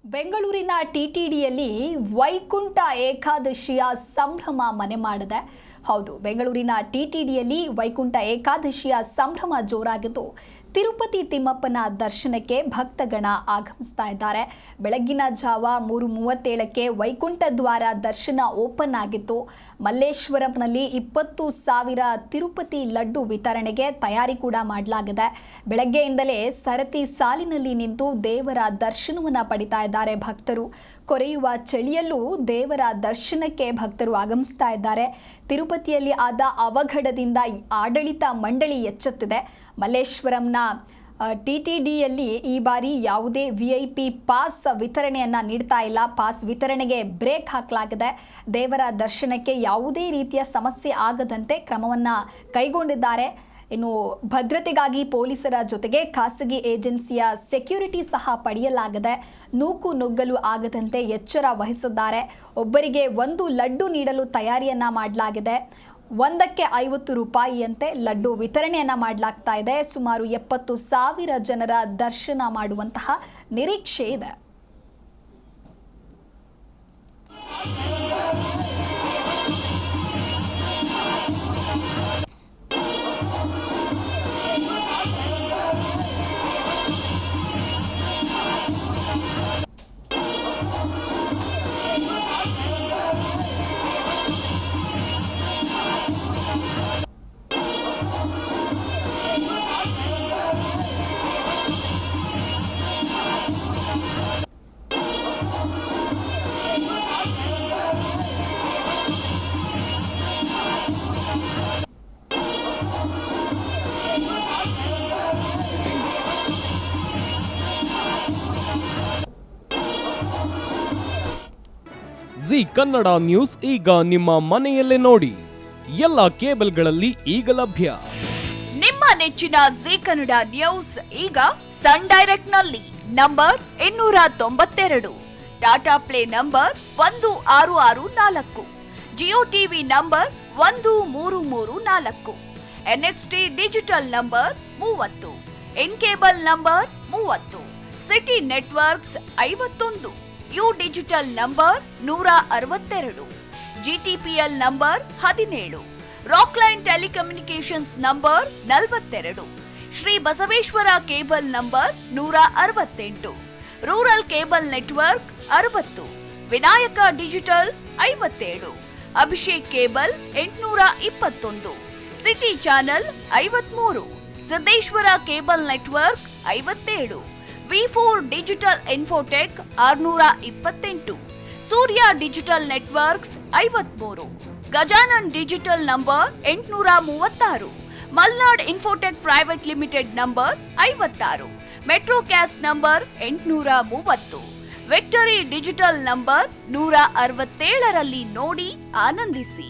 ಬೆಂಗಳೂರಿನ ಟಿಟಿಡಿಯಲ್ಲಿ ವೈಕುಂಠ ಏಕಾದಶಿಯ ಸಂಭ್ರಮ ಮನೆ ಮಾಡಿದೆ. ಹೌದು, ಬೆಂಗಳೂರಿನ ಟಿಟಿಡಿಯಲ್ಲಿ ವೈಕುಂಠ ಏಕಾದಶಿಯ ಸಂಭ್ರಮ ಜೋರಾಗಿದ್ದು ತಿರುಪತಿ ತಿಮ್ಮಪ್ಪನ ದರ್ಶನಕ್ಕೆ ಭಕ್ತಗಣ ಆಗಮಿಸ್ತಾ ಇದ್ದಾರೆ. ಬೆಳಗ್ಗಿನ ಜಾವ 3:37ಕ್ಕೆ ವೈಕುಂಠ ದ್ವಾರ ದರ್ಶನ ಓಪನ್ ಆಗಿತ್ತು. ಮಲ್ಲೇಶ್ವರಂನಲ್ಲಿ 20,000 ತಿರುಪತಿ ಲಡ್ಡು ವಿತರಣೆಗೆ ತಯಾರಿ ಕೂಡ ಮಾಡಲಾಗಿದೆ. ಬೆಳಗ್ಗೆಯಿಂದಲೇ ಸರತಿ ಸಾಲಿನಲ್ಲಿ ನಿಂತು ದೇವರ ದರ್ಶನವನ್ನು ಪಡಿತಾ ಇದ್ದಾರೆ ಭಕ್ತರು. ಕೊರೆಯುವ ಚಳಿಯಲ್ಲೂ ದೇವರ ದರ್ಶನಕ್ಕೆ ಭಕ್ತರು ಆಗಮಿಸ್ತಾ ಇದ್ದಾರೆ. ತಿರುಪತಿಯಲ್ಲಿ ಆದ ಅವಘಡದಿಂದ ಆಡಳಿತ ಮಂಡಳಿ ಎಚ್ಚೆತ್ತಿದೆ. ಮಲ್ಲೇಶ್ವರಂನ ಟಿಟಿಡಿಯಲ್ಲಿ ಈ ಬಾರಿ ಯಾವುದೇ VIP ಪಾಸ್ ವಿತರಣೆಯನ್ನು ನೀಡ್ತಾ ಇಲ್ಲ. ಪಾಸ್ ವಿತರಣೆಗೆ ಬ್ರೇಕ್ ಹಾಕಲಾಗಿದೆ. ದೇವರ ದರ್ಶನಕ್ಕೆ ಯಾವುದೇ ರೀತಿಯ ಸಮಸ್ಯೆ ಆಗದಂತೆ ಕ್ರಮವನ್ನು ಕೈಗೊಂಡಿದ್ದಾರೆ. ಇನ್ನು ಭದ್ರತೆಗಾಗಿ ಪೊಲೀಸರ ಜೊತೆಗೆ ಖಾಸಗಿ ಏಜೆನ್ಸಿಯ ಸೆಕ್ಯೂರಿಟಿ ಸಹ ಪಡೆಯಲಾಗಿದೆ. ನೂಕು ನುಗ್ಗಲು ಆಗದಂತೆ ಎಚ್ಚರ ವಹಿಸಿದ್ದಾರೆ. ಒಬ್ಬರಿಗೆ 1 ಲಡ್ಡು ನೀಡಲು ತಯಾರಿಯನ್ನ ಮಾಡಲಾಗಿದೆ. ಒಂದಕ್ಕೆ 50 ರೂಪಾಯಿಯಂತೆ ಲಡ್ಡು ವಿತರಣೆಯನ್ನ ಮಾಡಲಾಗ್ತಾ ಇದೆ. ಸುಮಾರು 70,000 ಜನರ ದರ್ಶನ ಮಾಡುವಂತಹ ನಿರೀಕ್ಷೆ ಇದೆ. ಜಿ ಕನ್ನಡ ನ್ಯೂಸ್ ಈಗ ನಿಮ್ಮ ಮನೆಯಲ್ಲೇ ನೋಡಿ. ಎಲ್ಲ ಕೇಬಲ್ಗಳಲ್ಲಿ ಈಗ ಲಭ್ಯ. ನಿಮ್ಮ ನೆಚ್ಚಿನ ಜಿ ಕನ್ನಡ ನ್ಯೂಸ್ ಈಗ ಸನ್ ಡೈರೆಕ್ಟ್ ನಲ್ಲಿ number 292, Tata play number 1664, Jio TV number 1334, NXT digital number 30, in cable number 30, city networks 51, U digital number 162, GTPL number 17, Rockline telecommunications number 42, Shri Basaveshwara cable number 168, rural cable network 60, Vinayaka digital 57, Abhishek cable 821, city channel 53, Siddeshwara cable network 57, V4 digital Infotech 628, Surya digital networks 53, Gajanan digital number 836, Malnad Infotech private limited number 56, Metrocast number 830, victory digital number 167ರಲ್ಲಿ ನೋಡಿ ಆನಂದಿಸಿ.